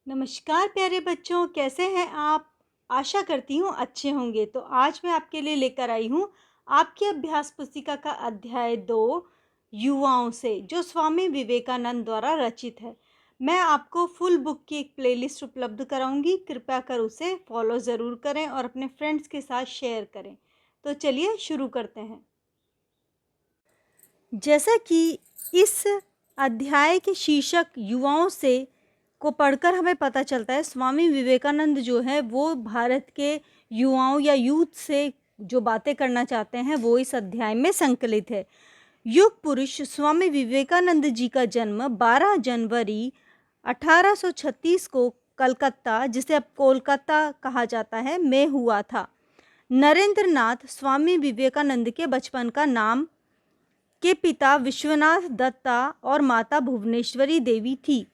नमस्कार प्यारे बच्चों, कैसे हैं आप? आशा करती हूँ अच्छे होंगे। तो आज मैं आपके लिए लेकर आई हूँ आपकी अभ्यास पुस्तिका का अध्याय 2 युवाओं से, जो स्वामी विवेकानंद द्वारा रचित है। मैं आपको फुल बुक की एक प्लेलिस्ट उपलब्ध कराऊंगी। कृपया कर उसे फॉलो ज़रूर करें और अपने फ्रेंड्स के साथ शेयर करें। तो चलिए शुरू करते हैं। जैसा कि इस अध्याय के शीर्षक युवाओं से को पढ़कर हमें पता चलता है, स्वामी विवेकानंद जो है वो भारत के युवाओं या यूथ से जो बातें करना चाहते हैं वो इस अध्याय में संकलित है। युग पुरुष स्वामी विवेकानंद जी का जन्म 12 जनवरी 1836 को कलकत्ता, जिसे अब कोलकाता कहा जाता है, में हुआ था। नरेंद्र नाथ स्वामी विवेकानंद के बचपन का नाम के पिता विश्वनाथ दत्ता और माता भुवनेश्वरी देवी थी।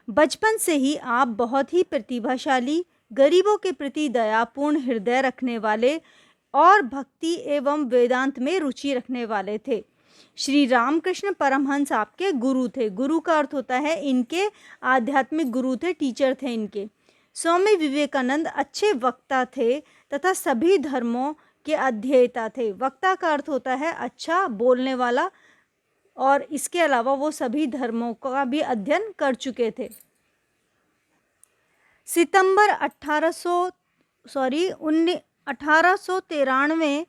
बचपन से ही आप बहुत ही प्रतिभाशाली, गरीबों के प्रति दयापूर्ण हृदय रखने वाले और भक्ति एवं वेदांत में रुचि रखने वाले थे। श्री रामकृष्ण परमहंस आपके गुरु थे। गुरु का अर्थ होता है इनके आध्यात्मिक गुरु थे, टीचर थे इनके। स्वामी विवेकानंद अच्छे वक्ता थे तथा सभी धर्मों के अध्येता थे। वक्ता का अर्थ होता है अच्छा बोलने वाला, और इसके अलावा वो सभी धर्मों का भी अध्ययन कर चुके थे। सितंबर 1893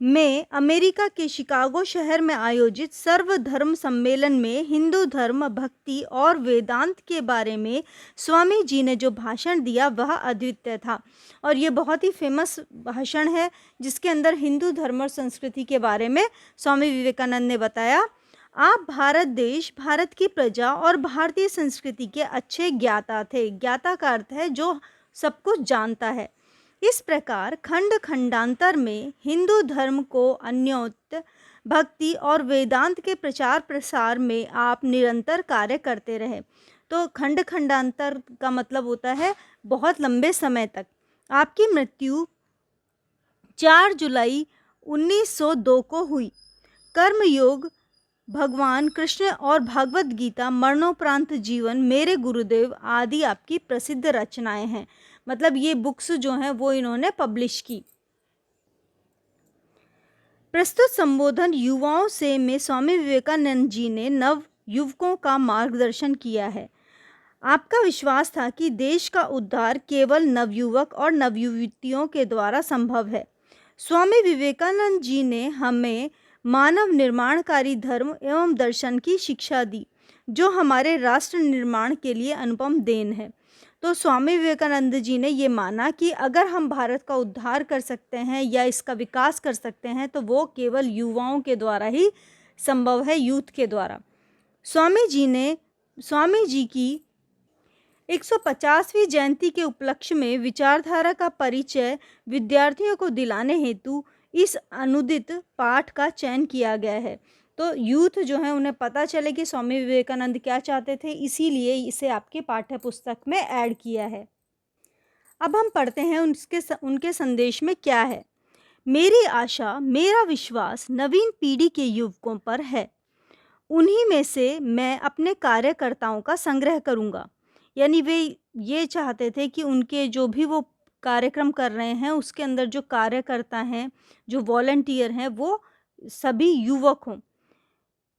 में अमेरिका के शिकागो शहर में आयोजित सर्वधर्म सम्मेलन में हिंदू धर्म, भक्ति और वेदांत के बारे में स्वामी जी ने जो भाषण दिया वह अद्वितीय था। और ये बहुत ही फेमस भाषण है जिसके अंदर हिंदू धर्म और संस्कृति के बारे में स्वामी विवेकानंद ने बताया। आप भारत देश, भारत की प्रजा और भारतीय संस्कृति के अच्छे ज्ञाता थे। ज्ञाता का अर्थ है जो सब कुछ जानता है। इस प्रकार खंड खंडांतर में हिंदू धर्म को अन्योन्य भक्ति और वेदांत के प्रचार प्रसार में आप निरंतर कार्य करते रहे। तो खंड खंडांतर का मतलब होता है बहुत लंबे समय तक। आपकी मृत्यु 4 जुलाई 1902 को हुई। कर्मयोग, भगवान कृष्ण और भगवत गीता, मरणोपरांत जीवन, मेरे गुरुदेव आदि आपकी प्रसिद्ध रचनाएं हैं। मतलब ये बुक्स जो हैं वो इन्होंने पब्लिश की। प्रस्तुत संबोधन युवाओं से में स्वामी विवेकानंद जी ने नव युवकों का मार्गदर्शन किया है। आपका विश्वास था कि देश का उद्धार केवल नवयुवक और नवयुवतियों के द्वारा संभव है। स्वामी विवेकानंद जी ने हमें मानव निर्माणकारी धर्म एवं दर्शन की शिक्षा दी, जो हमारे राष्ट्र निर्माण के लिए अनुपम देन है। तो स्वामी विवेकानंद जी ने ये माना कि अगर हम भारत का उद्धार कर सकते हैं या इसका विकास कर सकते हैं तो वो केवल युवाओं के द्वारा ही संभव है, यूथ के द्वारा। स्वामी जी की 150वीं जयंती के उपलक्ष्य में विचारधारा का परिचय विद्यार्थियों को दिलाने हेतु इस अनुदित पाठ का चयन किया गया है। तो यूथ जो है उन्हें पता चले कि स्वामी विवेकानंद क्या चाहते थे, इसीलिए इसे आपके पाठ्य पुस्तक में ऐड किया है। अब हम पढ़ते हैं उनके संदेश में क्या है। मेरी आशा, मेरा विश्वास नवीन पीढ़ी के युवकों पर है। उन्हीं में से मैं अपने कार्यकर्ताओं का संग्रह करूंगा। यानी वे ये चाहते थे कि उनके जो भी वो कार्यक्रम कर रहे हैं उसके अंदर जो कार्यकर्ता हैं, जो वॉलंटियर हैं, वो सभी युवक हों।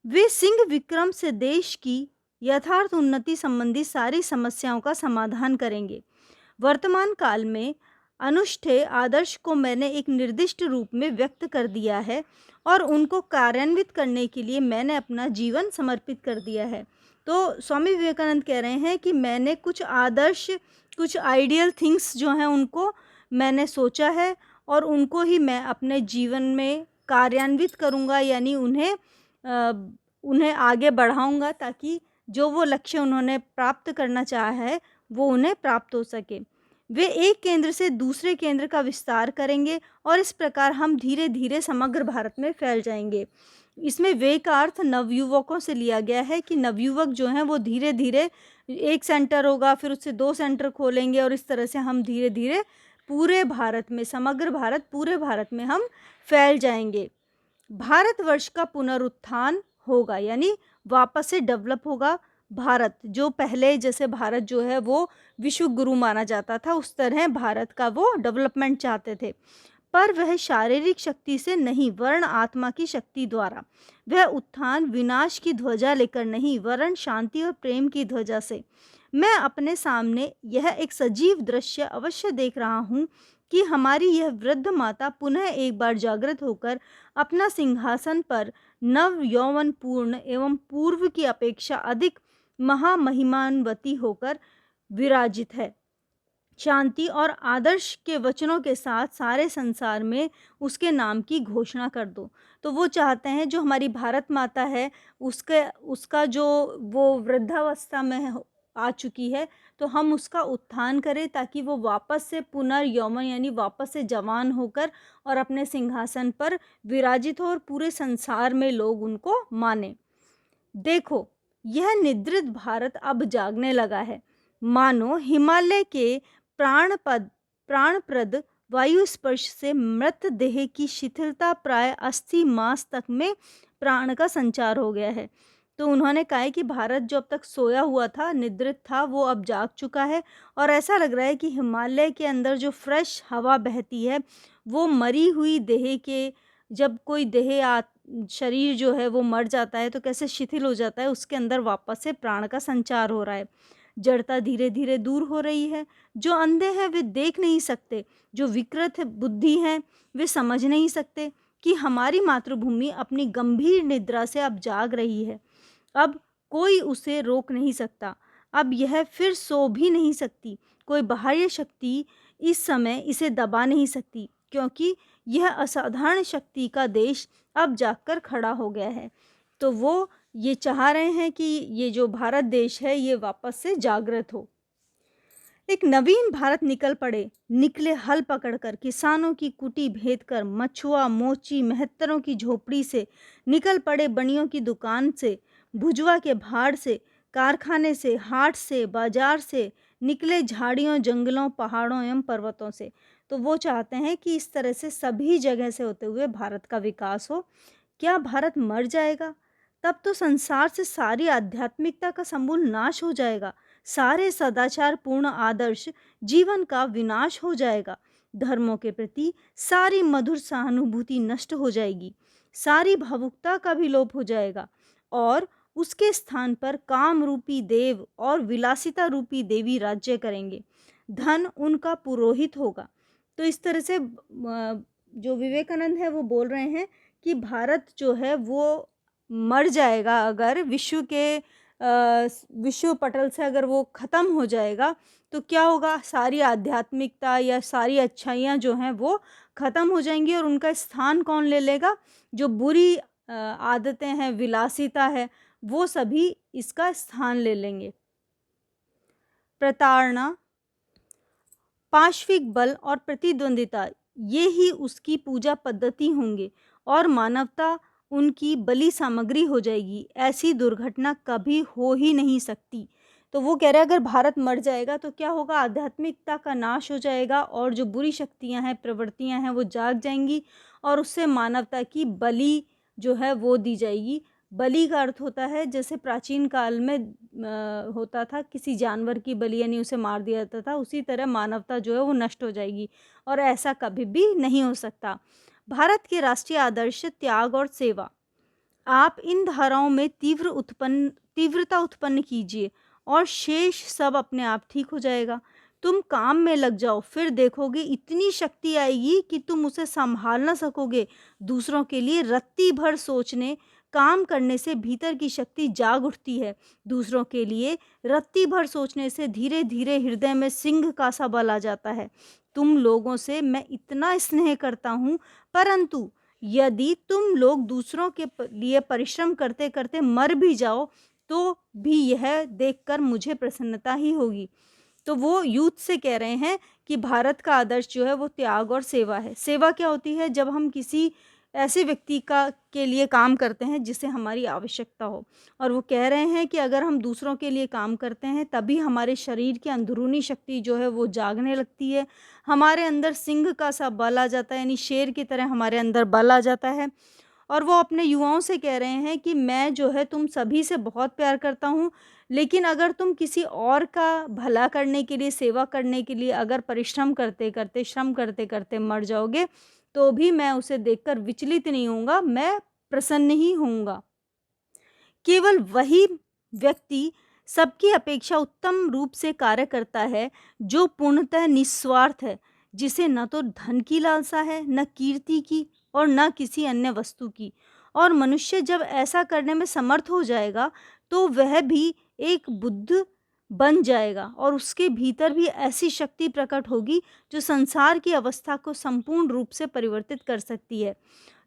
वे सिंह विक्रम से देश की यथार्थ उन्नति संबंधी सारी समस्याओं का समाधान करेंगे। वर्तमान काल में अनुष्ठेय आदर्श को मैंने एक निर्दिष्ट रूप में व्यक्त कर दिया है और उनको कार्यान्वित करने के लिए मैंने अपना जीवन समर्पित कर दिया है। तो स्वामी विवेकानंद कह रहे हैं कि मैंने कुछ आदर्श, कुछ आइडियल थिंग्स जो हैं उनको मैंने सोचा है और उनको ही मैं अपने जीवन में कार्यान्वित करूँगा, यानी उन्हें आगे बढ़ाऊँगा ताकि जो वो लक्ष्य उन्होंने प्राप्त करना चाहा है वो उन्हें प्राप्त हो सके। वे एक केंद्र से दूसरे केंद्र का विस्तार करेंगे और इस प्रकार हम धीरे धीरे समग्र भारत में फैल जाएंगे। इसमें वे का अर्थ नवयुवकों से लिया गया है कि नवयुवक जो हैं वो धीरे धीरे एक सेंटर होगा, फिर उससे 2 सेंटर खोलेंगे और इस तरह से हम धीरे धीरे पूरे भारत में, समग्र भारत, पूरे भारत में हम फैल जाएंगे। भारतवर्ष का पुनरुत्थान होगा, यानी वापस से डेवलप होगा। भारत जो पहले जैसे भारत जो है वो विश्व गुरु माना जाता था, उस तरह भारत का वो डेवलपमेंट चाहते थे। पर वह शारीरिक शक्ति से नहीं, वरन आत्मा की शक्ति द्वारा। वह उत्थान विनाश की ध्वजा लेकर नहीं, वरन शांति और प्रेम की ध्वजा से। मैं अपने सामने यह एक सजीव दृश्य अवश्य देख रहा हूँ कि हमारी यह वृद्ध माता पुनः एक बार जागृत होकर अपना सिंहासन पर नव यौवन पूर्ण एवं पूर्व की अपेक्षा अधिक महामहिमान्वती होकर विराजित है। शांति और आदर्श के वचनों के साथ सारे संसार में उसके नाम की घोषणा कर दो। तो वो चाहते हैं जो हमारी भारत माता है उसका जो वो वृद्धावस्था में आ चुकी है, तो हम उसका उत्थान करें ताकि वो वापस से पुनर्यौवन यानी वापस से जवान होकर और अपने सिंहासन पर विराजित हो और पूरे संसार में लोग उनको माने। देखो, यह निद्रित भारत अब जागने लगा है, मानो हिमालय के प्राणप्रद वायु स्पर्श से मृत देह की शिथिलता प्राय 80 मास तक में प्राण का संचार हो गया है। तो उन्होंने कहा है कि भारत जो अब तक सोया हुआ था, निद्रित था, वो अब जाग चुका है और ऐसा लग रहा है कि हिमालय के अंदर जो फ्रेश हवा बहती है वो मरी हुई देह के, जब कोई शरीर जो है वो मर जाता है तो कैसे शिथिल हो जाता है, उसके अंदर वापस से प्राण का संचार हो रहा है। जड़ता धीरे धीरे दूर हो रही है। जो अंधे हैं वे देख नहीं सकते, जो विकृत बुद्धि हैं वे समझ नहीं सकते कि हमारी मातृभूमि अपनी गंभीर निद्रा से अब जाग रही है। अब कोई उसे रोक नहीं सकता, अब यह फिर सो भी नहीं सकती। कोई बाह्य शक्ति इस समय इसे दबा नहीं सकती, क्योंकि यह असाधारण शक्ति का देश अब जागकर खड़ा हो गया है। तो वो ये चाह रहे हैं कि ये जो भारत देश है ये वापस से जागृत हो। एक नवीन भारत निकले हल पकड़कर, किसानों की कुटी भेद कर, मछुआ मोची मेहतरों की झोपड़ी से, निकल पड़े बनियों की दुकान से, भुजवा के भाड़ से, कारखाने से, हाट से, बाजार से, निकले झाड़ियों जंगलों पहाड़ों एवं पर्वतों से। तो वो चाहते हैं कि इस तरह से सभी जगह से होते हुए भारत का विकास हो। क्या भारत मर जाएगा? तब तो संसार से सारी आध्यात्मिकता का समूल नाश हो जाएगा, सारे सदाचार पूर्ण आदर्श जीवन का विनाश हो जाएगा, धर्मों के प्रति सारी मधुर सहानुभूति नष्ट हो जाएगी, सारी भावुकता का भी लोप हो जाएगा और उसके स्थान पर काम रूपी देव और विलासिता रूपी देवी राज्य करेंगे। धन उनका पुरोहित होगा। तो इस तरह से जो विवेकानंद है वो बोल रहे हैं कि भारत जो है वो मर जाएगा अगर विश्व पटल से अगर वो ख़त्म हो जाएगा तो क्या होगा, सारी आध्यात्मिकता या सारी अच्छाइयाँ जो हैं वो ख़त्म हो जाएंगी और उनका स्थान कौन ले लेगा? जो बुरी आदतें हैं, विलासिता है, वो सभी इसका स्थान ले लेंगे। प्रताड़ना, पाशविक बल और प्रतिद्वंदिता ये ही उसकी पूजा पद्धति होंगे और मानवता उनकी बलि सामग्री हो जाएगी। ऐसी दुर्घटना कभी हो ही नहीं सकती। तो वो कह रहे हैं अगर भारत मर जाएगा तो क्या होगा, आध्यात्मिकता का नाश हो जाएगा और जो बुरी शक्तियां हैं, प्रवृत्तियां हैं वो जाग जाएंगी और उससे मानवता की बलि जो है वो दी जाएगी। बलि का अर्थ होता है जैसे प्राचीन काल में होता था, किसी जानवर की बलि यानी उसे मार दिया जाता था, उसी तरह मानवता जो है वो नष्ट हो जाएगी और ऐसा कभी भी नहीं हो सकता। भारत के राष्ट्रीय आदर्श त्याग और सेवा। आप इन धाराओं में तीव्रता उत्पन्न कीजिए और शेष सब अपने आप ठीक हो जाएगा। तुम काम में लग जाओ, फिर देखोगे इतनी शक्ति आएगी कि तुम उसे संभाल ना सकोगे। दूसरों के लिए रत्ती भर सोचने काम करने से भीतर की शक्ति जाग उठती है। दूसरों के लिए रत्ती भर सोचने से धीरे धीरे हृदय में सिंह का सा बल आ जाता है। तुम लोगों से मैं इतना स्नेह करता हूँ, परंतु यदि तुम लोग दूसरों के लिए परिश्रम करते करते मर भी जाओ तो भी यह देखकर मुझे प्रसन्नता ही होगी। तो वो यूथ से कह रहे हैं कि भारत का आदर्श जो है वो त्याग और सेवा है। सेवा क्या होती है? जब हम किसी ऐसे व्यक्ति के लिए काम करते हैं जिसे हमारी आवश्यकता हो। और वो कह रहे हैं कि अगर हम दूसरों के लिए काम करते हैं तभी हमारे शरीर की अंदरूनी शक्ति जो है वो जागने लगती है, हमारे अंदर सिंह का सा बल आ जाता है, यानी शेर की तरह हमारे अंदर बल आ जाता है। और वो अपने युवाओं से कह रहे हैं कि मैं जो है तुम सभी से बहुत प्यार करता हूँ, लेकिन अगर तुम किसी और का भला करने के लिए, सेवा करने के लिए अगर परिश्रम करते करते, श्रम करते करते मर जाओगे, तो भी मैं उसे देखकर विचलित नहीं होऊंगा, मैं प्रसन्न ही होऊंगा। केवल वही व्यक्ति सबकी अपेक्षा उत्तम रूप से कार्य करता है जो पूर्णतः निस्वार्थ है, जिसे न तो धन की लालसा है, न कीर्ति की और न किसी अन्य वस्तु की। और मनुष्य जब ऐसा करने में समर्थ हो जाएगा, तो वह भी एक बुद्ध बन जाएगा और उसके भीतर भी ऐसी शक्ति प्रकट होगी जो संसार की अवस्था को संपूर्ण रूप से परिवर्तित कर सकती है।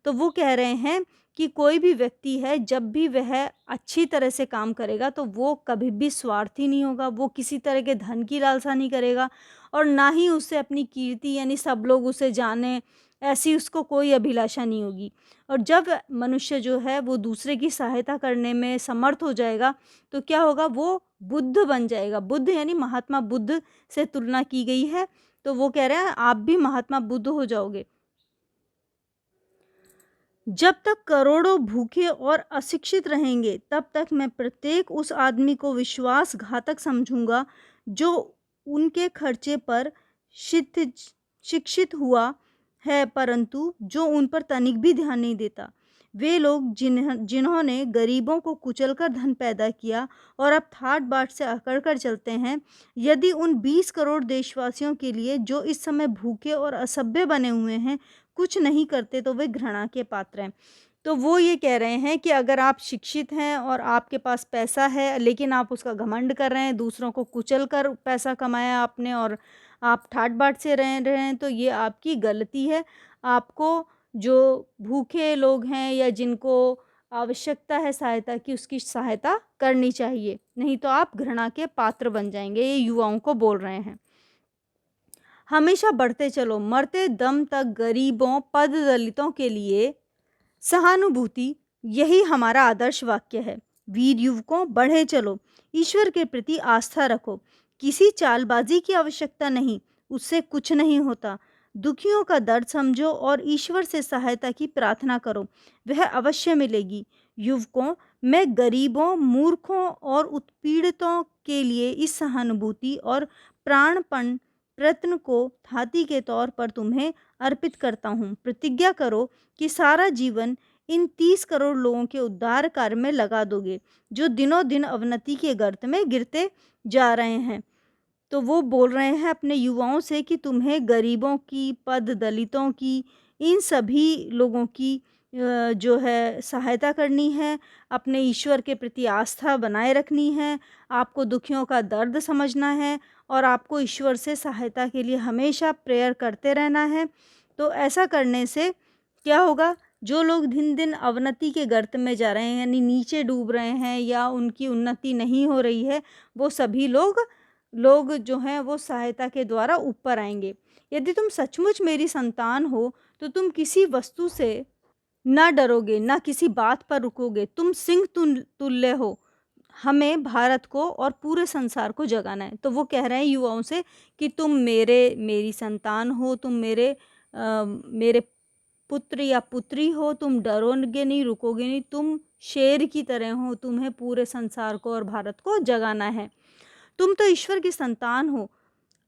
तो वो कह रहे हैं कि कोई भी व्यक्ति है, जब भी वह अच्छी तरह से काम करेगा तो वो कभी भी स्वार्थी नहीं होगा, वो किसी तरह के धन की लालसा नहीं करेगा और ना ही उसे अपनी कीर्ति यानी सब लोग उसे जाने, ऐसी उसको कोई अभिलाषा नहीं होगी। और जब मनुष्य जो है वो दूसरे की सहायता करने में समर्थ हो जाएगा, तो क्या होगा, वो बुद्ध बन जाएगा। बुद्ध यानी महात्मा बुद्ध से तुलना की गई है, तो वो कह रहे हैं आप भी महात्मा बुद्ध हो जाओगे। जब तक करोड़ों भूखे और अशिक्षित रहेंगे, तब तक मैं प्रत्येक उस आदमी को विश्वासघातक समझूंगा जो उनके खर्चे पर शिथ शिक्षित हुआ है, परंतु जो उन पर तनिक भी ध्यान नहीं देता। वे लोग जिन्होंने गरीबों को कुचलकर धन पैदा किया और अब ठाट बाट से अकड़ कर चलते हैं, यदि उन 20 करोड़ देशवासियों के लिए जो इस समय भूखे और असभ्य बने हुए हैं कुछ नहीं करते, तो वे घृणा के पात्र हैं। तो वो ये कह रहे हैं कि अगर आप शिक्षित हैं और आपके पास पैसा है, लेकिन आप उसका घमंड कर रहे हैं, दूसरों को कुचल कर पैसा कमाया आपने और आप ठाट-बाट से रह रहे हैं, तो ये आपकी गलती है। आपको जो भूखे लोग हैं या जिनको आवश्यकता है सहायता की, उसकी सहायता करनी चाहिए, नहीं तो आप घृणा के पात्र बन जाएँगे। ये युवाओं को बोल रहे हैं। हमेशा बढ़ते चलो, मरते दम तक गरीबों, पद दलितों के लिए सहानुभूति, यही हमारा आदर्श वाक्य है। वीर युवकों, बढ़े चलो, ईश्वर के प्रति आस्था रखो, किसी चालबाजी की आवश्यकता नहीं, उससे कुछ नहीं होता। दुखियों का दर्द समझो और ईश्वर से सहायता की प्रार्थना करो, वह अवश्य मिलेगी। युवकों, मैं गरीबों, मूर्खों और उत्पीड़ितों के लिए इस सहानुभूति और प्राणपण प्रयत्न को थाती के तौर पर तुम्हें अर्पित करता हूँ। प्रतिज्ञा करो कि सारा जीवन इन 30 करोड़ लोगों के उद्धार कार्य में लगा दोगे, जो दिनों दिन अवनति के गर्त में गिरते जा रहे हैं। तो वो बोल रहे हैं अपने युवाओं से कि तुम्हें गरीबों की, पद दलितों की, इन सभी लोगों की जो है सहायता करनी है, अपने ईश्वर के प्रति आस्था बनाए रखनी है, आपको दुखियों का दर्द समझना है और आपको ईश्वर से सहायता के लिए हमेशा प्रेयर करते रहना है। तो ऐसा करने से क्या होगा, जो लोग दिन दिन अवनति के गर्त में जा रहे हैं यानी नीचे डूब रहे हैं या उनकी उन्नति नहीं हो रही है, वो सभी लोग लोग जो हैं वो सहायता के द्वारा ऊपर आएंगे। यदि तुम सचमुच मेरी संतान हो, तो तुम किसी वस्तु से ना डरोगे, ना किसी बात पर रुकोगे, तुम सिंह तुल्य हो। हमें भारत को और पूरे संसार को जगाना है। तो वो कह रहे हैं युवाओं से कि तुम मेरी संतान हो, तुम मेरे पुत्र या पुत्री हो, तुम डरोगे नहीं, रुकोगे नहीं, तुम शेर की तरह हो, तुम्हें पूरे संसार को और भारत को जगाना है। तुम तो ईश्वर की संतान हो,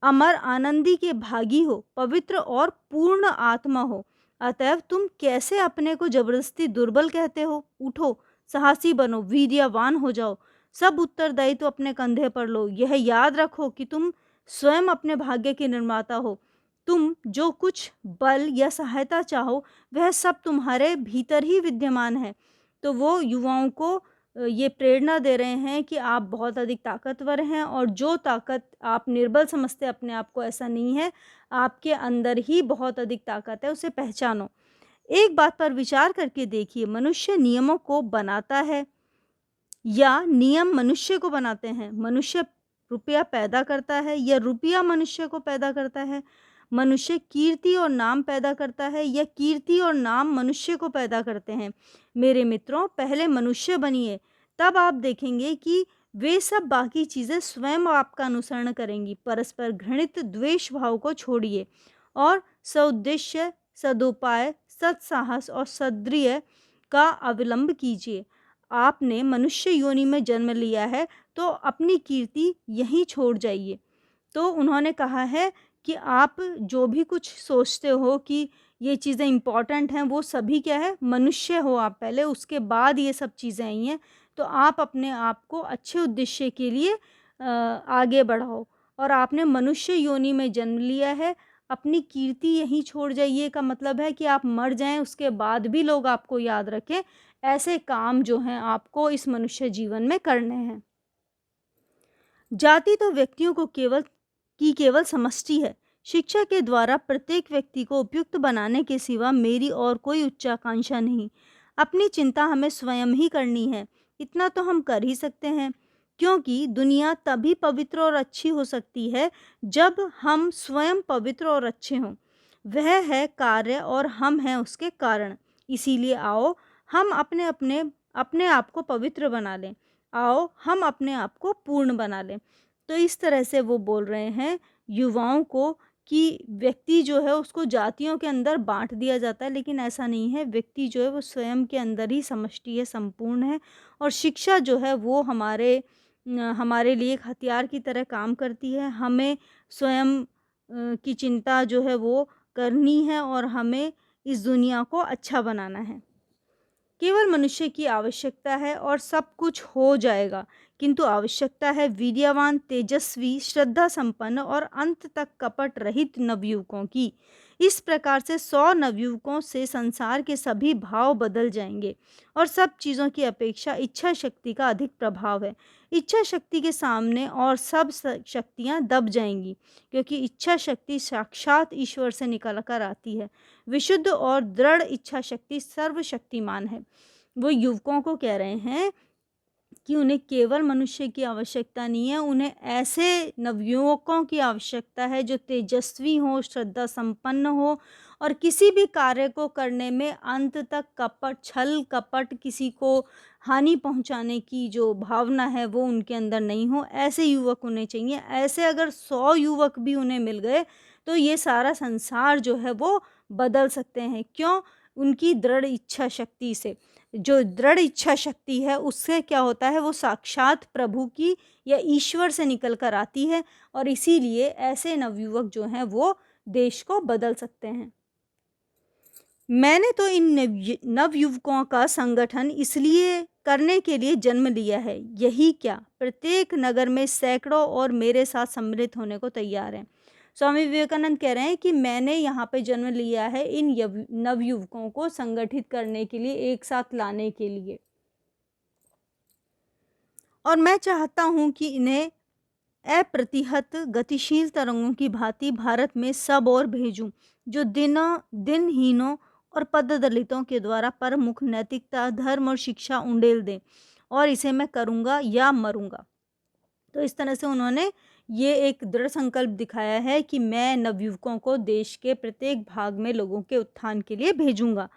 अमर आनंदी के भागी हो, पवित्र और पूर्ण आत्मा हो। अतएव तुम कैसे अपने को जबरदस्ती दुर्बल कहते हो? उठो, साहसी बनो, वीर्यवान हो जाओ, सब उत्तरदायित्व अपने कंधे पर लो। यह याद रखो कि तुम स्वयं अपने भाग्य के निर्माता हो। तुम जो कुछ बल या सहायता चाहो, वह सब तुम्हारे भीतर ही विद्यमान है। तो वो युवाओं को ये प्रेरणा दे रहे हैं कि आप बहुत अधिक ताकतवर हैं और जो ताकत आप निर्बल समझते अपने आप को, ऐसा नहीं है, आपके अंदर ही बहुत अधिक ताकत है, उसे पहचानो। एक बात पर विचार करके देखिए, मनुष्य नियमों को बनाता है या नियम मनुष्य को बनाते हैं? मनुष्य रुपया पैदा करता है या रुपया मनुष्य को पैदा करता है? मनुष्य कीर्ति और नाम पैदा करता है या कीर्ति और नाम मनुष्य को पैदा करते हैं? मेरे मित्रों, पहले मनुष्य बनिए, तब आप देखेंगे कि वे सब बाकी चीज़ें स्वयं आपका अनुसरण करेंगी। परस्पर घृणित द्वेष भाव को छोड़िए और सउद्देश्य, सदुपाय, सत्साहस और सद्रिय का अवलंब कीजिए। आपने मनुष्य योनि में जन्म लिया है, तो अपनी कीर्ति यहीं छोड़ जाइए। तो उन्होंने कहा है कि आप जो भी कुछ सोचते हो कि ये चीज़ें इम्पोर्टेंट हैं, वो सभी क्या है, मनुष्य हो आप पहले, उसके बाद ये सब चीज़ें आई हैं। तो आप अपने आप को अच्छे उद्देश्य के लिए आगे बढ़ाओ, और आपने मनुष्य योनि में जन्म लिया है, अपनी कीर्ति यहीं छोड़ जाइए का मतलब है कि आप मर जाएँ, उसके बाद भी लोग आपको याद रखें। ऐसे काम जो हैं आपको इस मनुष्य जीवन में करने हैं। जाति तो व्यक्तियों को केवल समष्टि है। शिक्षा के द्वारा प्रत्येक व्यक्ति को उपयुक्त बनाने के सिवा मेरी और कोई उच्चाकांक्षा नहीं। अपनी चिंता हमें स्वयं ही करनी है। इतना तो हम कर ही सकते हैं, क्योंकि दुनिया तभी पवित्र और अच्छी हो सकती है जब हम स्वयं पवित्र और अच्छे हों। वह है कार्य और हम हैं उसके कारण। इसीलिए आओ हम अपने आप को पवित्र बना लें। आओ हम अपने आप को पूर्ण बना लें। तो इस तरह से वो बोल रहे हैं युवाओं को कि व्यक्ति जो है उसको जातियों के अंदर बाँट दिया जाता है, लेकिन ऐसा नहीं है। व्यक्ति जो है वो स्वयं के अंदर ही समष्टि है, संपूर्ण है, और शिक्षा जो है वो हमारे लिए एक हथियार की तरह काम करती है। हमें स्वयं की चिंता जो है वो करनी है, और हमें इस दुनिया को अच्छा बनाना है। केवल मनुष्य की आवश्यकता है और सब कुछ हो जाएगा, किंतु आवश्यकता है वीर्यवान, तेजस्वी, श्रद्धा संपन्न और अंत तक कपट रहित नवयुवकों की। इस प्रकार से 100 नवयुवकों से संसार के सभी भाव बदल जाएंगे, और सब चीज़ों की अपेक्षा इच्छा शक्ति का अधिक प्रभाव है। इच्छा शक्ति के सामने और सब शक्तियाँ दब जाएंगी, क्योंकि इच्छा शक्ति साक्षात ईश्वर से निकल कर आती है। विशुद्ध और दृढ़ इच्छा शक्ति सर्वशक्तिमान है। वो युवकों को कह रहे हैं कि उन्हें केवल मनुष्य की आवश्यकता नहीं है, उन्हें ऐसे नवयुवकों की आवश्यकता है जो तेजस्वी हो, श्रद्धा संपन्न हो, और किसी भी कार्य को करने में अंत तक छल कपट, किसी को हानि पहुंचाने की जो भावना है वो उनके अंदर नहीं हो। ऐसे युवक उन्हें चाहिए। ऐसे अगर 100 युवक भी उन्हें मिल गए तो ये सारा संसार जो है वो बदल सकते हैं। क्यों? उनकी दृढ़ इच्छा शक्ति से। जो दृढ़ इच्छा शक्ति है उससे क्या होता है, वो साक्षात प्रभु की या ईश्वर से निकल कर आती है, और इसीलिए ऐसे नवयुवक जो हैं वो देश को बदल सकते हैं। मैंने तो इन नवयुवकों का संगठन इसलिए करने के लिए जन्म लिया है। यही क्या, प्रत्येक नगर में सैकड़ों और मेरे साथ सम्मिलित होने को तैयार हैं। स्वामी विवेकानंद कह रहे हैं कि मैंने यहाँ पे जन्म लिया है इन नवयुवकों को संगठित करने के लिए, एक साथ लाने के लिए, और मैं चाहता हूँ कि इन्हें अप्रतिहत गतिशील तरंगों की भांति भारत में सब और भेजूं, जो दिनहीनों और पददलितों के द्वारा प्रमुख नैतिकता, धर्म और शिक्षा उंडेल दें, और इसे मैं करूँगा या मरूँगा। तो इस तरह से उन्होंने ये एक दृढ़ संकल्प दिखाया है कि मैं नवयुवकों को देश के प्रत्येक भाग में लोगों के उत्थान के लिए भेजूँगा।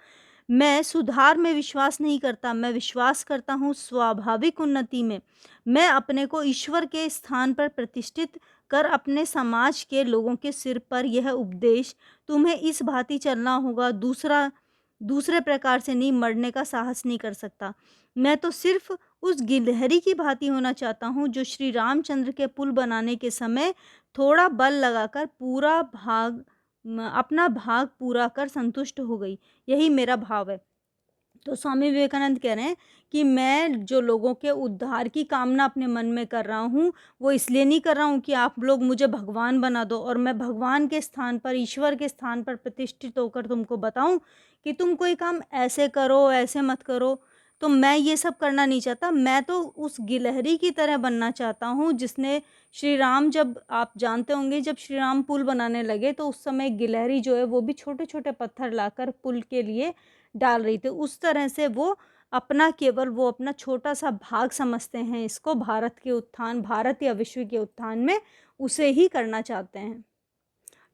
मैं सुधार में विश्वास नहीं करता, मैं विश्वास करता हूँ स्वाभाविक उन्नति में। मैं अपने को ईश्वर के स्थान पर प्रतिष्ठित कर अपने समाज के लोगों के सिर पर यह उपदेश, तुम्हें इस भांति चलना होगा, दूसरे प्रकार से नहीं मरने का साहस नहीं कर सकता। मैं तो सिर्फ उस गिलहरी की भांति होना चाहता हूँ जो श्री रामचंद्र के पुल बनाने के समय थोड़ा बल लगाकर अपना भाग पूरा कर संतुष्ट हो गई। यही मेरा भाव है। तो स्वामी विवेकानंद कह रहे हैं कि मैं जो लोगों के उद्धार की कामना अपने मन में कर रहा हूँ, वो इसलिए नहीं कर रहा हूँ कि आप लोग मुझे भगवान बना दो और मैं भगवान के स्थान पर, ईश्वर के स्थान पर प्रतिष्ठित होकर तुमको बताऊँ कि तुम कोई काम ऐसे करो, ऐसे मत करो। तो मैं ये सब करना नहीं चाहता। मैं तो उस गिलहरी की तरह बनना चाहता हूँ जिसने श्री राम, जब आप जानते होंगे, जब श्री राम पुल बनाने लगे तो उस समय गिलहरी जो है वो भी छोटे-छोटे पत्थर लाकर पुल के लिए डाल रही थी। उस तरह से वो अपना छोटा-सा भाग समझते हैं इसको, भारत के उत्थान, भारत या विश्व के उत्थान में उसे ही करना चाहते हैं।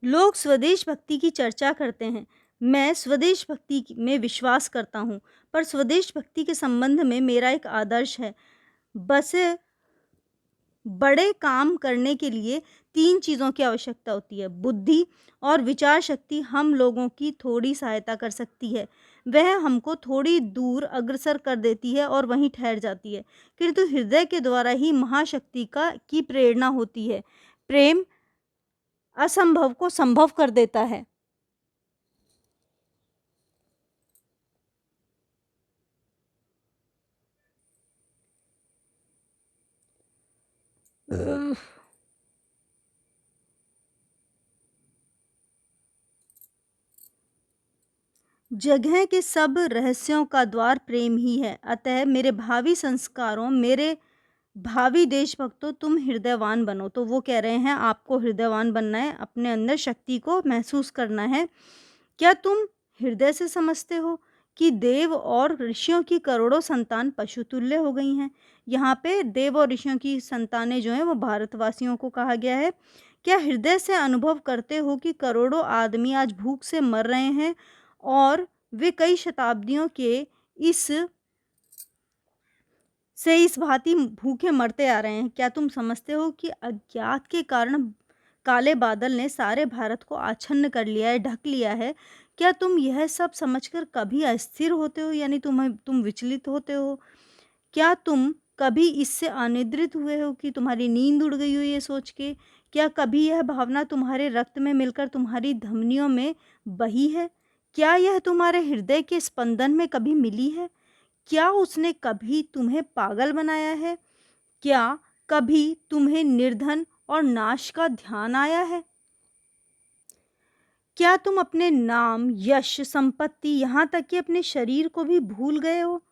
लोग स्वदेश भक्ति की चर्चा करते हैं। मैं स्वदेश भक्ति में विश्वास करता हूँ, पर स्वदेश भक्ति के संबंध में मेरा एक आदर्श है। बस बड़े काम करने के लिए 3 चीज़ों की आवश्यकता होती है। बुद्धि और विचार शक्ति हम लोगों की थोड़ी सहायता कर सकती है। वह हमको थोड़ी दूर अग्रसर कर देती है और वहीं ठहर जाती है, किंतु हृदय के द्वारा ही महाशक्ति का की प्रेरणा होती है। प्रेम असंभव को संभव कर देता है। जगह के सब रहस्यों का द्वार प्रेम ही है। अतः मेरे भावी संस्कारों, मेरे भावी देशभक्तों, तुम हृदयवान बनो। तो वो कह रहे हैं आपको हृदयवान बनना है, अपने अंदर शक्ति को महसूस करना है। क्या तुम हृदय से समझते हो कि देव और ऋषियों की करोड़ों संतान पशुतुल्य हो गई हैं? यहाँ पे देव और ऋषियों की संतानें जो हैं वो भारतवासियों को कहा गया है। क्या हृदय से अनुभव करते हो कि करोड़ों आदमी आज भूख से मर रहे हैं और वे कई शताब्दियों के इस इस भांति भूखे मरते आ रहे हैं? क्या तुम समझते हो कि अज्ञात के कारण काले बादल ने सारे भारत को आच्छन्न कर लिया है, ढक लिया है? क्या तुम यह सब समझकर कभी अस्थिर होते हो, यानी तुम विचलित होते हो? क्या तुम कभी इससे अनिद्रित हुए हो कि तुम्हारी नींद उड़ गई हो ये सोच के? क्या कभी यह भावना तुम्हारे रक्त में मिलकर तुम्हारी धमनियों में बही है? क्या यह तुम्हारे हृदय के स्पंदन में कभी मिली है? क्या उसने कभी तुम्हें पागल बनाया है? क्या कभी तुम्हें निर्धन और नाश का ध्यान आया है? क्या तुम अपने नाम, यश, संपत्ति, यहाँ तक कि अपने शरीर को भी भूल गए हो?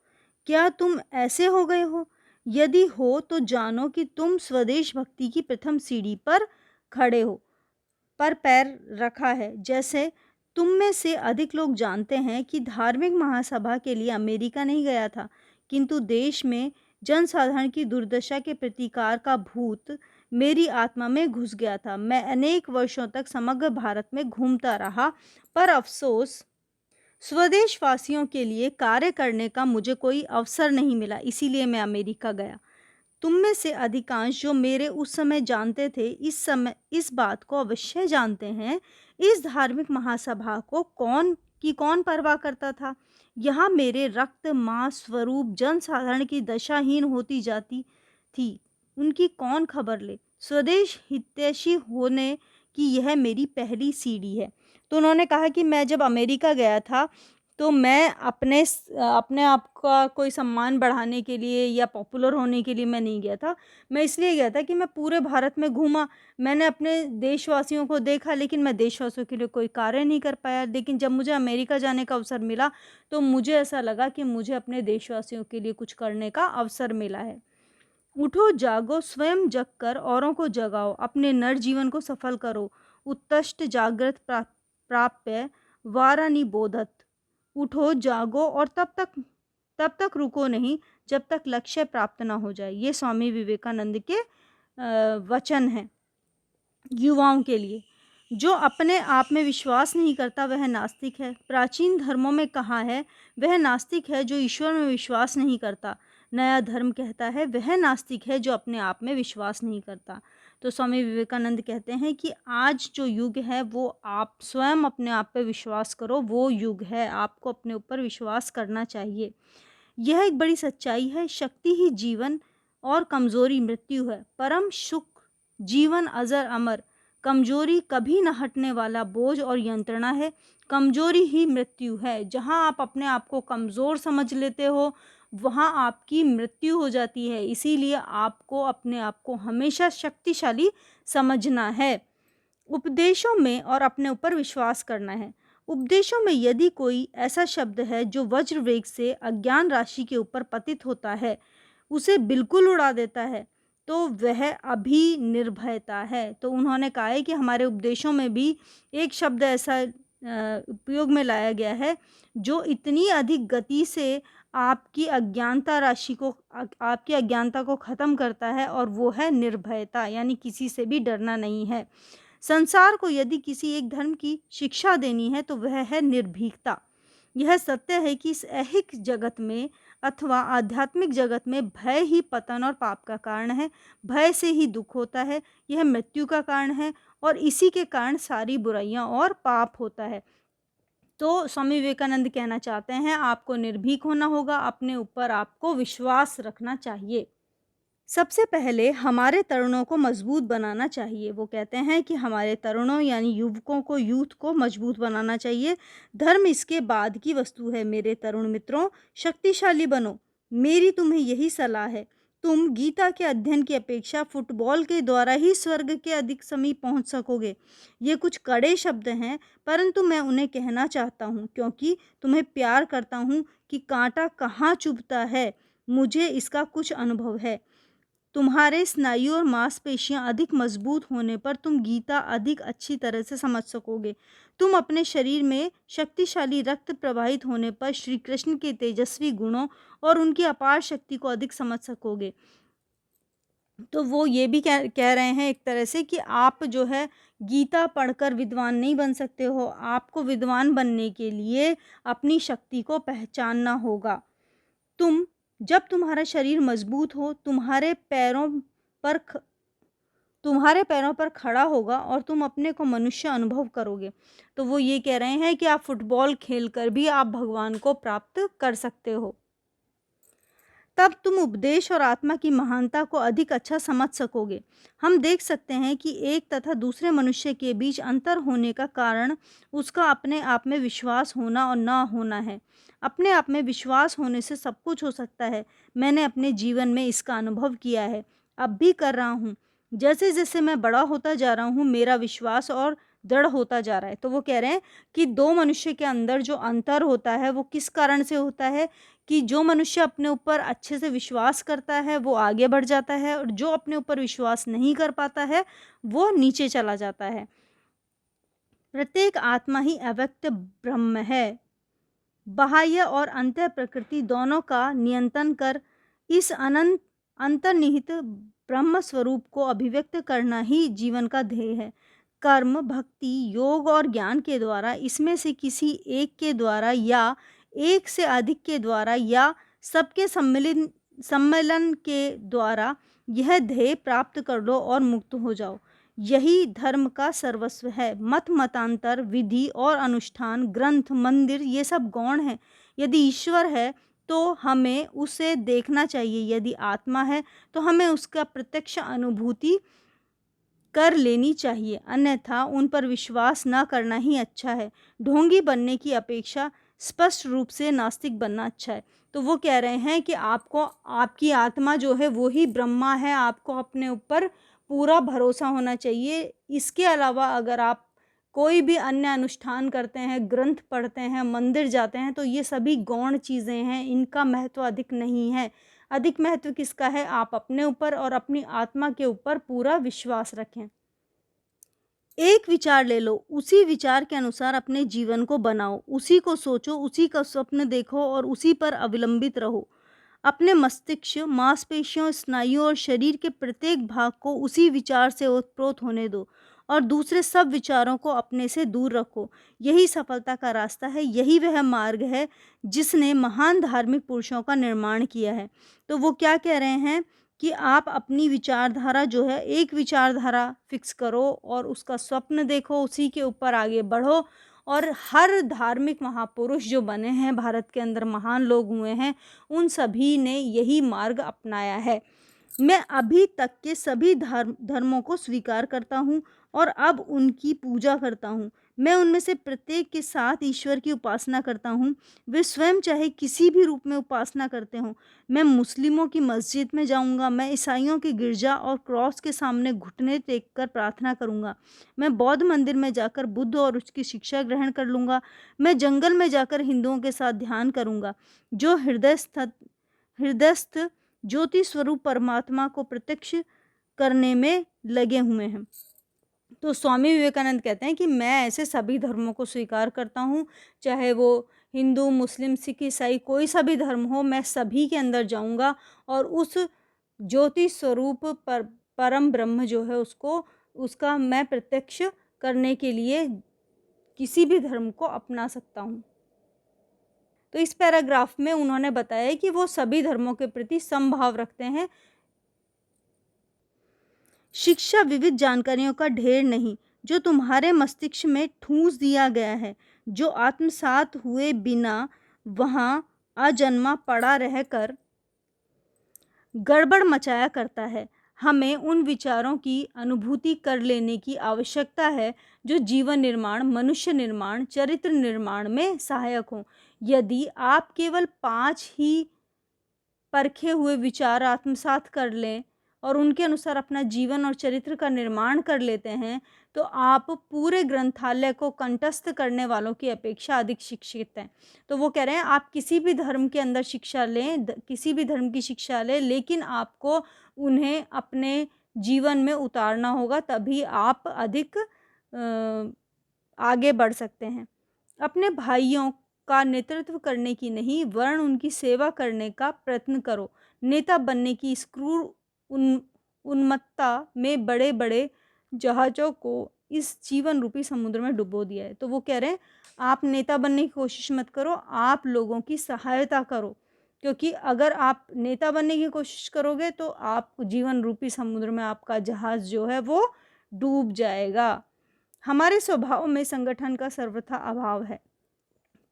क्या तुम ऐसे हो गए हो? यदि हो तो जानो कि तुम स्वदेश भक्ति की प्रथम सीढ़ी पर खड़े हो, पर पैर रखा है। जैसे तुम में से अधिक लोग जानते हैं कि धार्मिक महासभा के लिए अमेरिका नहीं गया था, किंतु देश में जनसाधारण की दुर्दशा के प्रतिकार का भूत मेरी आत्मा में घुस गया था। मैं अनेक वर्षों तक समग्र भारत में घूमता रहा, पर अफसोस स्वदेशवासियों के लिए कार्य करने का मुझे कोई अवसर नहीं मिला, इसीलिए मैं अमेरिका गया। तुम में से अधिकांश जो मेरे उस समय जानते थे, इस समय इस बात को अवश्य जानते हैं, इस धार्मिक महासभा को कौन परवाह करता था? यहाँ मेरे रक्त मांस स्वरूप जनसाधारण की दशाहीन होती जाती थी, उनकी कौन खबर ले? स्वदेश हितैषी होने की यह मेरी पहली सीढ़ी है। तो उन्होंने कहा कि मैं जब अमेरिका गया था, तो मैं अपने आप का कोई सम्मान बढ़ाने के लिए या पॉपुलर होने के लिए मैं नहीं गया था। मैं इसलिए गया था कि मैं पूरे भारत में घूमा, मैंने अपने देशवासियों को देखा, लेकिन मैं देशवासियों के लिए कोई कार्य नहीं कर पाया। लेकिन जब मुझे अमेरिका जाने का अवसर मिला, तो मुझे ऐसा लगा कि मुझे अपने देशवासियों के लिए कुछ करने का अवसर मिला है। उठो, जागो, स्वयं जगकर औरों को जगाओ, अपने नर जीवन को सफल करो। उत्तष्ट जागृत प्राप्य वारानि बोधत। उठो, जागो और तब तक रुको नहीं जब तक लक्ष्य प्राप्त ना हो जाए। ये स्वामी विवेकानंद के वचन हैं युवाओं के लिए। जो अपने आप में विश्वास नहीं करता वह नास्तिक है। प्राचीन धर्मों में कहा है वह नास्तिक है जो ईश्वर में विश्वास नहीं करता। नया धर्म कहता है वह नास्तिक है जो अपने आप में विश्वास नहीं करता। तो स्वामी विवेकानंद कहते हैं कि आज जो युग है वो आप स्वयं अपने आप पे विश्वास करो, वो युग है। आपको अपने ऊपर विश्वास करना चाहिए। यह एक बड़ी सच्चाई है। शक्ति ही जीवन और कमजोरी मृत्यु है। परम सुख जीवन अजर अमर, कमजोरी कभी न हटने वाला बोझ और यंत्रणा है। कमजोरी ही मृत्यु है। जहाँ आप अपने आप को कमज़ोर समझ लेते हो, वहाँ आपकी मृत्यु हो जाती है। इसीलिए आपको अपने आप को हमेशा शक्तिशाली समझना है। उपदेशों में और अपने ऊपर विश्वास करना है। उपदेशों में यदि कोई ऐसा शब्द है जो वज्र वेग से अज्ञान राशि के ऊपर पतित होता है, उसे बिल्कुल उड़ा देता है, तो वह अभी निर्भयता है। तो उन्होंने कहा है कि हमारे उपदेशों में भी एक शब्द ऐसा उपयोग में लाया गया है जो इतनी अधिक गति से आपकी अज्ञानता को ख़त्म करता है, और वो है निर्भयता, यानी किसी से भी डरना नहीं है। संसार को यदि किसी एक धर्म की शिक्षा देनी है तो वह है निर्भीकता। यह सत्य है कि इस ऐहिक जगत में अथवा आध्यात्मिक जगत में भय ही पतन और पाप का कारण है। भय से ही दुख होता है, यह मृत्यु का कारण है, और इसी के कारण सारी बुराइयां और पाप होता है। तो स्वामी विवेकानंद कहना चाहते हैं आपको निर्भीक होना होगा, अपने ऊपर आपको विश्वास रखना चाहिए। सबसे पहले हमारे तरुणों को मजबूत बनाना चाहिए। वो कहते हैं कि हमारे तरुणों यानी युवकों को, यूथ को मजबूत बनाना चाहिए। धर्म इसके बाद की वस्तु है। मेरे तरुण मित्रों, शक्तिशाली बनो। मेरी तुम्हें यही सलाह है। तुम गीता के अध्ययन की अपेक्षा फुटबॉल के द्वारा ही स्वर्ग के अधिक समीप पहुंच सकोगे। ये कुछ कड़े शब्द हैं, परंतु मैं उन्हें कहना चाहता हूँ क्योंकि तुम्हें प्यार करता हूँ कि कांटा कहाँ चुभता है, मुझे इसका कुछ अनुभव है। तुम्हारे स्नायु और मांसपेशियां अधिक मजबूत होने पर तुम गीता अधिक अच्छी तरह से समझ सकोगे। तुम अपने शरीर में शक्तिशाली रक्त प्रवाहित होने पर श्री कृष्ण के तेजस्वी गुणों और उनकी अपार शक्ति को अधिक समझ सकोगे। तो वो ये भी कह रहे हैं एक तरह से कि आप जो है गीता पढ़कर विद्वान नहीं बन सकते हो। आपको विद्वान बनने के लिए अपनी शक्ति को पहचानना होगा। जब तुम्हारा शरीर मजबूत हो, पर ख तुम्हारे पैरों पर खड़ा होगा और तुम अपने को मनुष्य अनुभव करोगे। तो वो ये कह रहे हैं कि आप फुटबॉल खेलकर भी आप भगवान को प्राप्त कर सकते हो। तब तुम उपदेश और आत्मा की महानता को अधिक अच्छा समझ सकोगे। हम देख सकते हैं कि एक तथा दूसरे मनुष्य के बीच अंतर होने का कारण उसका अपने आप में विश्वास होना और ना होना है। अपने आप में विश्वास होने से सब कुछ हो सकता है। मैंने अपने जीवन में इसका अनुभव किया है, अब भी कर रहा हूँ। जैसे जैसे मैं बड़ा होता जा रहा हूँ, मेरा विश्वास और दृढ़ होता जा रहा है। तो वो कह रहे हैं कि दो मनुष्य के अंदर जो अंतर होता है वो किस कारण से होता है कि जो मनुष्य अपने ऊपर अच्छे से विश्वास करता है वो आगे बढ़ जाता है और जो अपने ऊपर विश्वास नहीं कर पाता है वो नीचे चला जाता है। प्रत्येक आत्मा ही अव्यक्त ब्रह्म है। बाह्य और अंतः प्रकृति दोनों का नियंत्रण कर इस अनंत अंतर्निहित ब्रह्म स्वरूप को अभिव्यक्त करना ही जीवन का ध्येय है। कर्म, भक्ति, योग और ज्ञान के द्वारा, इसमें से किसी एक के द्वारा या एक से अधिक के द्वारा या सबके सम्मेलन के द्वारा यह ध्येय प्राप्त कर लो और मुक्त हो जाओ। यही धर्म का सर्वस्व है। मत मतांतर, विधि और अनुष्ठान, ग्रंथ, मंदिर ये सब गौण है। यदि ईश्वर है तो हमें उसे देखना चाहिए, यदि आत्मा है तो हमें उसका प्रत्यक्ष अनुभूति कर लेनी चाहिए, अन्यथा उन पर विश्वास न करना ही अच्छा है। ढोंगी बनने की अपेक्षा स्पष्ट रूप से नास्तिक बनना अच्छा है। तो वो कह रहे हैं कि आपको आपकी आत्मा जो है वो ही ब्रह्मा है, आपको अपने ऊपर पूरा भरोसा होना चाहिए। इसके अलावा अगर आप कोई भी अन्य अनुष्ठान करते हैं, ग्रंथ पढ़ते हैं, मंदिर जाते हैं, तो ये सभी गौण चीज़ें हैं, इनका महत्व अधिक नहीं है। अधिक महत्व किसका है? आप अपने ऊपर और अपनी आत्मा के ऊपर पूरा विश्वास रखें। एक विचार ले लो, उसी विचार के अनुसार अपने जीवन को बनाओ, उसी को सोचो, उसी का स्वप्न देखो और उसी पर अवलंबित रहो। अपने मस्तिष्क, मांसपेशियों, स्नायुओं और शरीर के प्रत्येक भाग को उसी विचार से ओतप्रोत होने दो और दूसरे सब विचारों को अपने से दूर रखो। यही सफलता का रास्ता है, यही वह मार्ग है जिसने महान धार्मिक पुरुषों का निर्माण किया है। तो वो क्या कह रहे हैं कि आप अपनी विचारधारा जो है, एक विचारधारा फिक्स करो और उसका स्वप्न देखो, उसी के ऊपर आगे बढ़ो। और हर धार्मिक महापुरुष जो बने हैं, भारत के अंदर महान लोग हुए हैं, उन सभी ने यही मार्ग अपनाया है। मैं अभी तक के सभी धर्मों को स्वीकार करता हूँ और अब उनकी पूजा करता हूँ। मैं उनमें से प्रत्येक के साथ ईश्वर की उपासना करता हूँ। वे स्वयं चाहे किसी भी रूप में उपासना करते हों। मैं मुस्लिमों की मस्जिद में जाऊँगा, मैं ईसाइयों की गिरजा और क्रॉस के सामने घुटने टेक कर प्रार्थना करूँगा। मैं बौद्ध मंदिर में जाकर बुद्ध और उसकी शिक्षा ग्रहण कर लूँगा। मैं जंगल में जाकर हिंदुओं के साथ ध्यान करूँगा, जो हृदयस्थ ज्योति स्वरूप परमात्मा को प्रत्यक्ष करने में लगे हुए हैं। तो स्वामी विवेकानंद कहते हैं कि मैं ऐसे सभी धर्मों को स्वीकार करता हूँ, चाहे वो हिंदू, मुस्लिम, सिख, ईसाई कोई सा भी धर्म हो, मैं सभी के अंदर जाऊँगा और उस ज्योति स्वरूप परम ब्रह्म जो है उसका मैं प्रत्यक्ष करने के लिए किसी भी धर्म को अपना सकता हूँ। तो इस पैराग्राफ में उन्होंने बताया कि वो सभी धर्मों के प्रति समभाव रखते हैं। शिक्षा विविध जानकारियों का ढेर नहीं, जो तुम्हारे मस्तिष्क में ठूंस दिया गया है। जो आत्मसात हुए बिना वहाँ अजन्मा पड़ा रहकर गड़बड़ मचाया करता है। हमें उन विचारों की अनुभूति कर लेने की आवश्यकता है जो जीवन निर्माण, मनुष्य निर्माण, चरित्र निर्माण में सहायक हों। यदि आप केवल 5 ही परखे हुए विचार आत्मसात कर लें और उनके अनुसार अपना जीवन और चरित्र का निर्माण कर लेते हैं, तो आप पूरे ग्रंथालय को कंठस्थ करने वालों की अपेक्षा अधिक शिक्षित हैं। तो वो कह रहे हैं आप किसी भी धर्म के अंदर शिक्षा लें, किसी भी धर्म की शिक्षा लें, लेकिन आपको उन्हें अपने जीवन में उतारना होगा, तभी आप अधिक आगे बढ़ सकते हैं। अपने भाइयों का नेतृत्व करने की नहीं, वरन उनकी सेवा करने का प्रयत्न करो। नेता बनने की इस क्रूर उन्मत्तता में बड़े-बड़े जहाज़ों को इस जीवन रूपी समुद्र में डुबो दिया है। तो वो कह रहे हैं आप नेता बनने की कोशिश मत करो, आप लोगों की सहायता करो। क्योंकि अगर आप नेता बनने की कोशिश करोगे तो आप जीवन रूपी समुद्र में आपका जहाज़ जो है वो डूब जाएगा। हमारे स्वभाव में संगठन का सर्वथा अभाव है,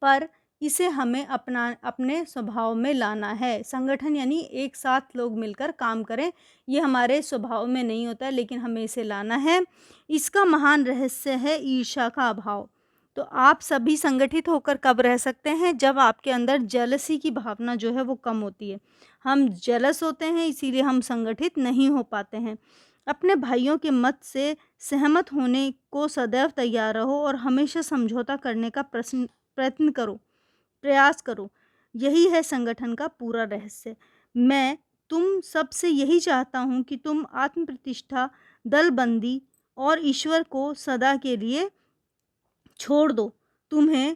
पर इसे हमें अपने स्वभाव में लाना है। संगठन यानी एक साथ लोग मिलकर काम करें, ये हमारे स्वभाव में नहीं होता है, लेकिन हमें इसे लाना है। इसका महान रहस्य है ईर्ष्या का अभाव। तो आप सभी संगठित होकर कब रह सकते हैं? जब आपके अंदर जेलसी की भावना जो है वो कम होती है। हम जेलस होते हैं, इसीलिए हम संगठित नहीं हो पाते हैं। अपने भाइयों के मत से सहमत होने को सदैव तैयार रहो और हमेशा समझौता करने का प्रयत्न करो, प्रयास करो। यही है संगठन का पूरा रहस्य। मैं तुम सबसे यही चाहता हूँ कि तुम आत्म-प्रतिष्ठा, दलबंदी और ईश्वर को सदा के लिए छोड़ दो। तुम्हें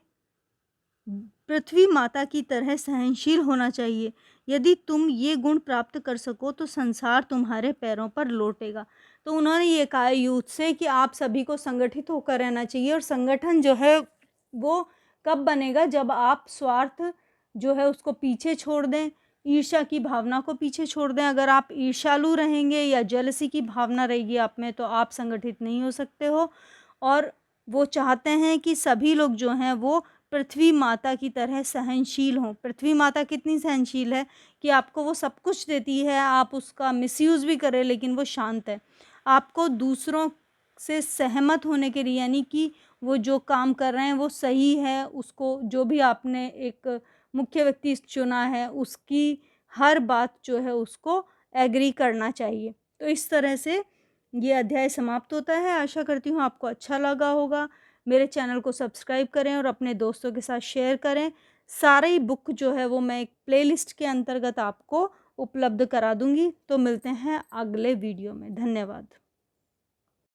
पृथ्वी माता की तरह सहनशील होना चाहिए। यदि तुम ये गुण प्राप्त कर सको तो संसार तुम्हारे पैरों पर लौटेगा। तो उन्होंने ये कहा है यूथ से कि आप सभी को संगठित होकर रहना चाहिए और संगठन जो है वो कब बनेगा? जब आप स्वार्थ जो है उसको पीछे छोड़ दें, ईर्ष्या की भावना को पीछे छोड़ दें। अगर आप ईर्ष्यालु रहेंगे या जेलसी की भावना रहेगी आप में, तो आप संगठित नहीं हो सकते हो। और वो चाहते हैं कि सभी लोग जो हैं वो पृथ्वी माता की तरह सहनशील हों। पृथ्वी माता कितनी सहनशील है कि आपको वो सब कुछ देती है, आप उसका मिसयूज़ भी करें लेकिन वो शांत है। आपको दूसरों से सहमत होने के लिए, यानी कि वो जो काम कर रहे हैं वो सही है, उसको जो भी आपने एक मुख्य व्यक्ति चुना है उसकी हर बात जो है उसको एग्री करना चाहिए। तो इस तरह से ये अध्याय समाप्त होता है। आशा करती हूँ आपको अच्छा लगा होगा। मेरे चैनल को सब्सक्राइब करें और अपने दोस्तों के साथ शेयर करें। सारी बुक जो है वो मैं एक प्लेलिस्ट के अंतर्गत आपको उपलब्ध करा दूँगी। तो मिलते हैं अगले वीडियो में। धन्यवाद।